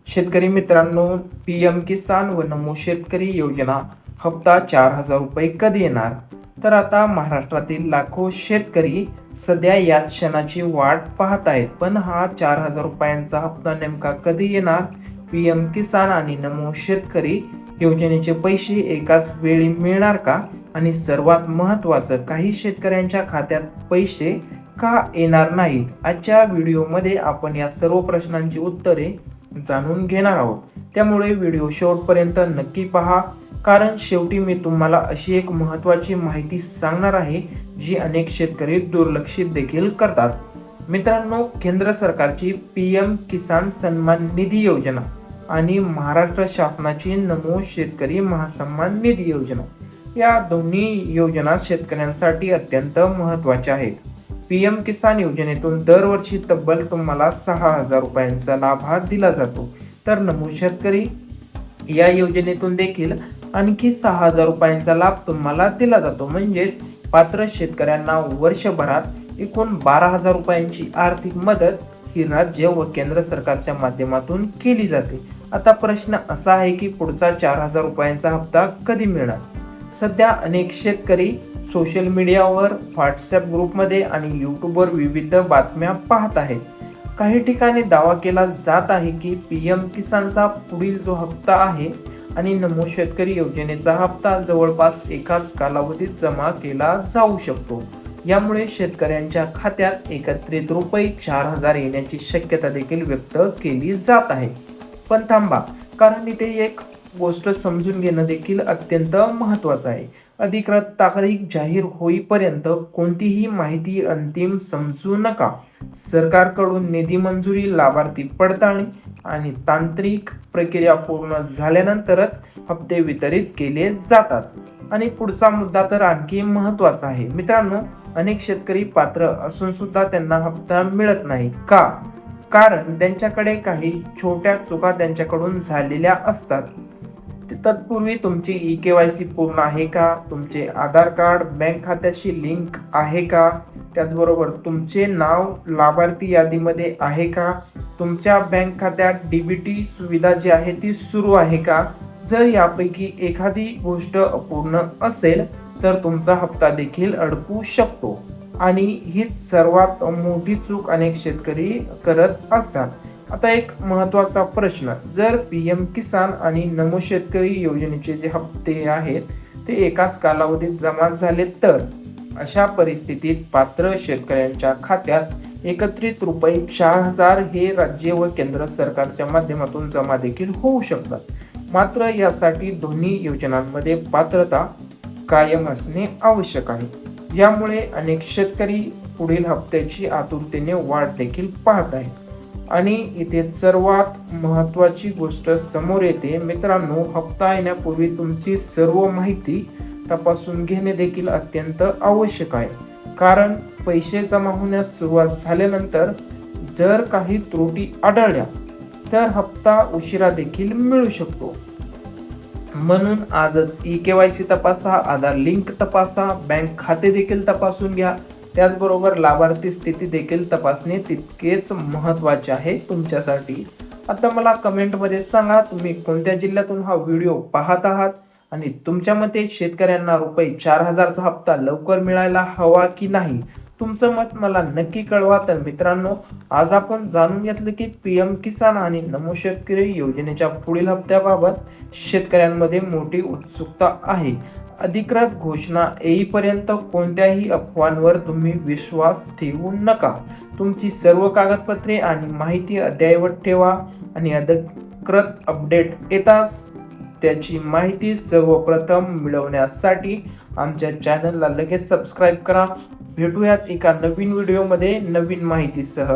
शेतकरी मित्रांनो, PM किसान व नमो शेतकरी योजना हप्ता 4,000 रुपये कधी येणार? तर आता महाराष्ट्रातील लाखो शेतकरी सध्या या क्षणाची वाट पाहत आहेत. पण हा 4,000 रुपयांचा हप्ता नेमका कधी येणार? PM किसान आणि नमो शेतकरी योजनेचे पैसे एकाच वेळी मिळणार का? आणि सर्वात महत्त्वाचं, काही शेतकऱ्यांच्या खात्यात पैसे का येणार नाहीत? आजच्या व्हिडिओमध्ये आपण या सर्व प्रश्नांची उत्तरे जाणून घेणार आहोत. त्यामुळे व्हिडिओ शेवटपर्यंत नक्की पहा, कारण शेवटी मी तुम्हाला अशी एक महत्त्वाची माहिती सांगणार आहे जी अनेक शेतकरी दुर्लक्षित देखील करतात. मित्रांनो, केंद्र सरकारची PM किसान सन्मान निधी योजना आणि महाराष्ट्र शासनाची नमो शेतकरी महासन्मान निधी योजना, या दोन्ही योजना शेतकऱ्यांसाठी अत्यंत महत्त्वाच्या आहेत. PM किसान योजनेतून दरवर्षी तब्बल तुम्हाला 6,000 रुपयांचा लाभ हा दिला जातो. तर नमो शेतकरी या योजनेतून देखील आणखी 6,000 रुपयांचा लाभ तुम्हाला दिला जातो. म्हणजेच पात्र शेतकऱ्यांना वर्षभरात एकूण 12,000 रुपयांची आर्थिक मदत ही राज्य व केंद्र सरकारच्या माध्यमातून केली जाते. आता प्रश्न असा आहे की पुढचा 4,000 रुपयांचा हप्ता कधी मिळणार? सध्या अनेक शेतकरी सोशल मीडियावर, व्हॉट्सॲप ग्रुपमध्ये आणि यूट्यूबवर विविध बातम्या पाहत आहेत. काही ठिकाणी दावा केला जात आहे की PM किसानचा पुढील जो हप्ता आहे आणि नमो शेतकरी योजनेचा हप्ता जवळपास एकाच कालावधीत जमा केला जाऊ शकतो. यामुळे शेतकऱ्यांच्या खात्यात एकत्रित रुपये 4,000 येण्याची शक्यता देखील व्यक्त केली जात आहे. पण थांबा, कारण इथे एक गोष्ट समजून घेणं देखील अत्यंत महत्त्वाचं आहे. अधिकृत तारीख जाहीर होईपर्यंत कोणतीही माहिती अंतिम समजू नका. सरकारकडून निधी मंजुरी, लाभार्थी पडताळणी आणि तांत्रिक प्रक्रिया पूर्ण झाल्यानंतरच हप्ते वितरित केले जातात. आणि पुढचा मुद्दा तर आणखी महत्त्वाचा आहे. मित्रांनो, अनेक शेतकरी पात्र असून सुद्धा त्यांना हप्ता मिळत नाही. का? कारण त्यांच्याकडे काही छोट्या चुका त्यांच्याकडून झालेल्या असतात. तत्पूर्वी तुमची eKYC पूर्ण आहे का? तुमचे आधार कार्ड बँक खात्याशी लिंक आहे का? त्याचबरोबर तुमचे नाव लाभार्थी यादीमध्ये आहे का? तुमच्या बँक खात्यात DBT सुविधा जी आहे ती सुरू आहे का? जर यापैकी एखादी गोष्ट अपूर्ण असेल तर तुमचा हप्ता देखील अडकू शकतो. आणि हीच सर्वात मोठी चूक अनेक शेतकरी करत असतात. आता एक महत्त्वाचा प्रश्न, जर PM किसान आणि नमो शेतकरी योजनेचे जे हप्ते आहेत ते एकाच कालावधीत जमा झाले तर अशा परिस्थितीत पात्र शेतकऱ्यांच्या खात्यात एकत्रित रुपये 4,000 हे राज्य व केंद्र सरकारच्या माध्यमातून जमा देखील होऊ शकतात. मात्र यासाठी दोन्ही योजनांमध्ये पात्रता कायम असणे आवश्यक आहे. यामुळे अनेक शेतकरी पुढील हप्त्याची आतुरतेने वाट देखील पाहत आहेत. आणि इथे सर्वात महत्त्वाची गोष्ट समोर येते. मित्रांनो, हप्ता येण्यापूर्वी तुमची सर्व माहिती तपासून घेणे देखील अत्यंत आवश्यक आहे. कारण पैसे जमा होण्यास सुरुवात झाल्यानंतर जर काही त्रुटी आढळल्या तर हप्ता उशिरा देखील मिळू शकतो. म्हणून आजच eKYC तपासा, आधार लिंक तपासा, बँक खाते देखील तपासून घ्या. त्याचबरोबर लाभार्थी स्थिती देखील तपासणे तितकेच महत्त्वाचे आहे तुमच्यासाठी. आता मला कमेंटमध्ये सांगा, तुम्ही कोणत्या जिल्ह्यातून हा व्हिडिओ पाहत आहात आणि तुमच्या मते शेतकऱ्यांना रुपये 4,000चा हप्ता लवकर मिळायला हवा की नाही? तुमचं मत मला नक्की कळवा. तर मित्रांनो, आज आपण जाणून घेतलं की PM किसान आणि नमो शेतकरी योजनेच्या पुढील हप्त्याबाबत शेतकऱ्यांमध्ये मोठी उत्सुकता आहे. अधिकृत घोषणा येईपर्यंत कोणत्याही अफवांवर तुम्ही विश्वास ठेवू नका. तुमची सर्व कागदपत्रे आणि माहिती अद्ययावत ठेवा आणि अधिकृत अपडेट येताच त्याची माहिती सर्वप्रथम मिळवण्यासाठी आमच्या चॅनलला लगेच सबस्क्राईब करा. भेटूयात एका नवीन व्हिडिओमध्ये नवीन माहितीसह.